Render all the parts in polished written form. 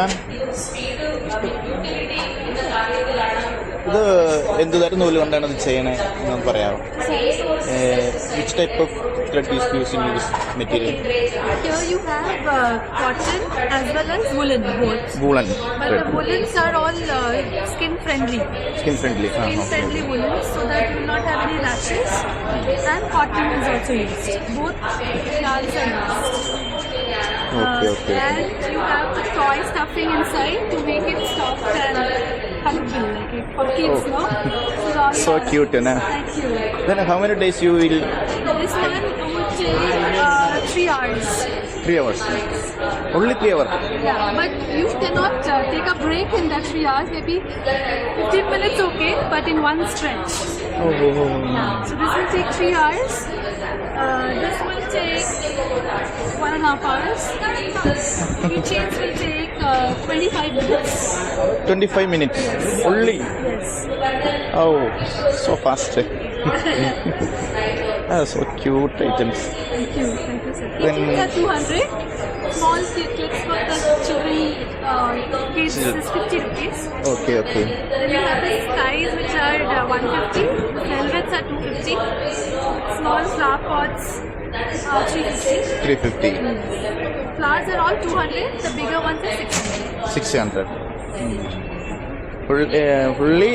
മാം ഇത് എന്ത് തരം നൂല് കൊണ്ടാണ് ഇത് ചെയ്യണേ എന്ന് പറയാമോ? Which type of thread is used in this material? Here you have cotton as well as woolen both. Woolen But thread. the woolens are all skin friendly. Skin friendly. Skin friendly woolens so that you will not have any rashes. And cotton is also used. Both yarns are used. Okay. And you have the toy stuffing inside to make it soft and huggable, like it for kids, no? So cute, na? Thank you. Then how many days you will? This one would take 3 hours. 3 hours. Only 3 hours. Yeah, but you cannot take a break in that 3 hours. Maybe 15 minutes okay, but in one stretch. Yeah. So this will take 3 hours. This will take 1.5 hours. Each change will take 25 minutes. 25 minutes. Only. Yes. Oh, so fast. So cute items. Thank you, sir. Then- Each are 200. Small clips for the children kids is 50 rupees. Okay. Then you have the skies which are 150. Velvets are 250. Small flower pots are 350. 350. Flowers are all 200. The bigger ones are 600. 600. Fully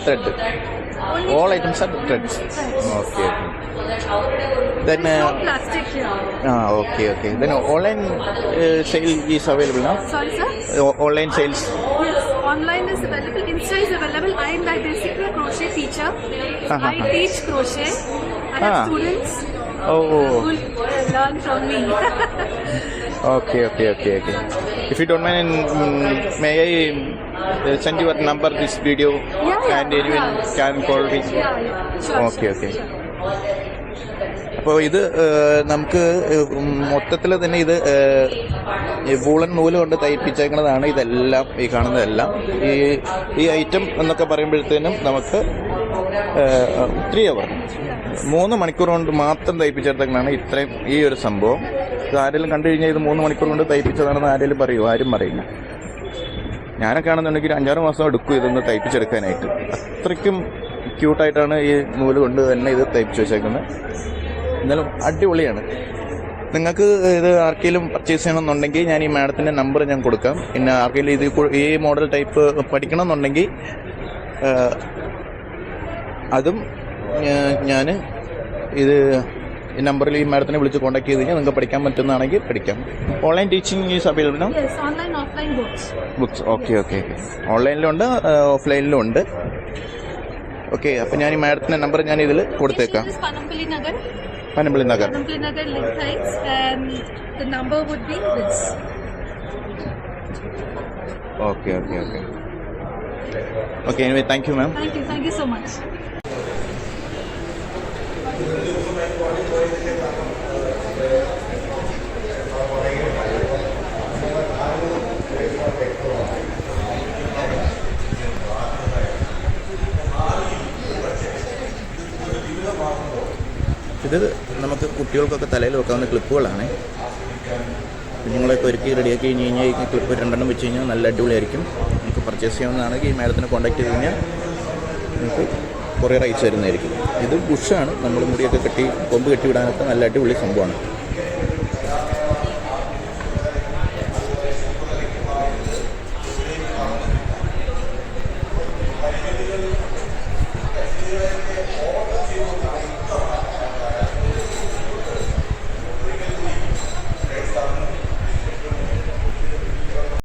thread. Only All items are threads. Okay. Then no plastic here. okay. Then online sale is available now. Sorry, sir. Online sales. Yes, online is available. Insta is available. I am basically a crochet teacher. I teach crochet. I have students Oh. who learn from me. Okay. If you don't mind, may I send your number this video Yeah. and anyone can call me. Yeah. Sure. Okay. അപ്പോൾ ഇത് നമുക്ക് മൊത്തത്തിൽ തന്നെ ഇത് woollen നൂല് കൊണ്ട് തയ്പ്പിച്ചേക്കുന്നതാണ്. ഇതെല്ലാം ഈ കാണുന്നതെല്ലാം ഈ ഐറ്റം എന്നൊക്കെ പറയുമ്പോഴത്തേനും നമുക്ക് 3 അവർ 3 മണിക്കൂർ കൊണ്ട് മാത്രം തയ്പ്പിച്ചെടുത്തേക്കാണ് ഇത്രയും ഈ ഒരു സംഭവം. ഇത് ആരെങ്കിലും കണ്ടു കഴിഞ്ഞാൽ ഇത് 3 മണിക്കൂർ കൊണ്ട് തയ്പ്പിച്ചതാണെന്ന് ആരെങ്കിലും പറയുമോ? ആരും പറയില്ല. ഞാനൊക്കെ ആണെന്നുണ്ടെങ്കിൽ 5-6 മാസം എടുക്കും ഇതൊന്ന് തയ്പ്പിച്ചെടുക്കാനായിട്ട്. അത്രയ്ക്കും ക്യൂട്ടായിട്ടാണ് ഈ നൂല് കൊണ്ട് തന്നെ ഇത് തയ്പ്പിച്ച് വെച്ചേക്കുന്നത്. എന്നാലും അടിപൊളിയാണ്. നിങ്ങൾക്ക് ഇത് ആർക്കെങ്കിലും പർച്ചേസ് ചെയ്യണമെന്നുണ്ടെങ്കിൽ ഞാൻ ഈ മാഡത്തിൻ്റെ നമ്പർ ഞാൻ കൊടുക്കാം. പിന്നെ ആർക്കെങ്കിലും ഇത് ഈ മോഡൽ ടൈപ്പ് പഠിക്കണമെന്നുണ്ടെങ്കിൽ അതും ഞാൻ ഇത് ഈ നമ്പറിൽ ഈ മാഡത്തിനെ വിളിച്ച് കോൺടാക്ട് ചെയ്ത് കഴിഞ്ഞാൽ നിങ്ങൾക്ക് പഠിക്കാൻ പറ്റുന്നതാണെങ്കിൽ പഠിക്കാം. Online teaching is available now? Yes, online, offline books. Okay. ഓൺലൈനിലുണ്ട്, ഓഫ്ലൈനിലും ഉണ്ട്. ഓക്കെ, അപ്പം ഞാൻ ഈ മാഡത്തിൻ്റെ നമ്പർ ഞാൻ ഇതിൽ കൊടുത്തേക്കാം. This is Panampally Nagar. Panampilly Nagar. Panampally Nagar Link Heights, and the number would be this. Okay. Anyway, thank you, ma'am. Thank you so much. ഇത് നമുക്ക് കുട്ടികൾക്കൊക്കെ തലയിൽ വെക്കാവുന്ന ക്ലിപ്പുകളാണ്. കുഞ്ഞുങ്ങളൊക്കെ ഒരുക്കി റെഡിയാക്കി കഴിഞ്ഞ് കഴിഞ്ഞാൽ ഈ ക്ലിപ്പ് 2 വെച്ച് കഴിഞ്ഞാൽ നല്ല അടിപൊളിയായിരിക്കും. നമുക്ക് പർച്ചേസ് ചെയ്യാവുന്നതാണെങ്കിൽ ഈ മാഡത്തിനെ കോൺടാക്ട് ചെയ്ത് കഴിഞ്ഞാൽ നമുക്ക് കൊറിയർ അയച്ചു തരുന്നതായിരിക്കും. ഇത് ബുഷാണ്. നമ്മൾ മുടിയൊക്കെ കെട്ടി കൊമ്പ് കെട്ടി വിടാനൊക്കെ നല്ല അടിപൊളി സംഭവമാണ്.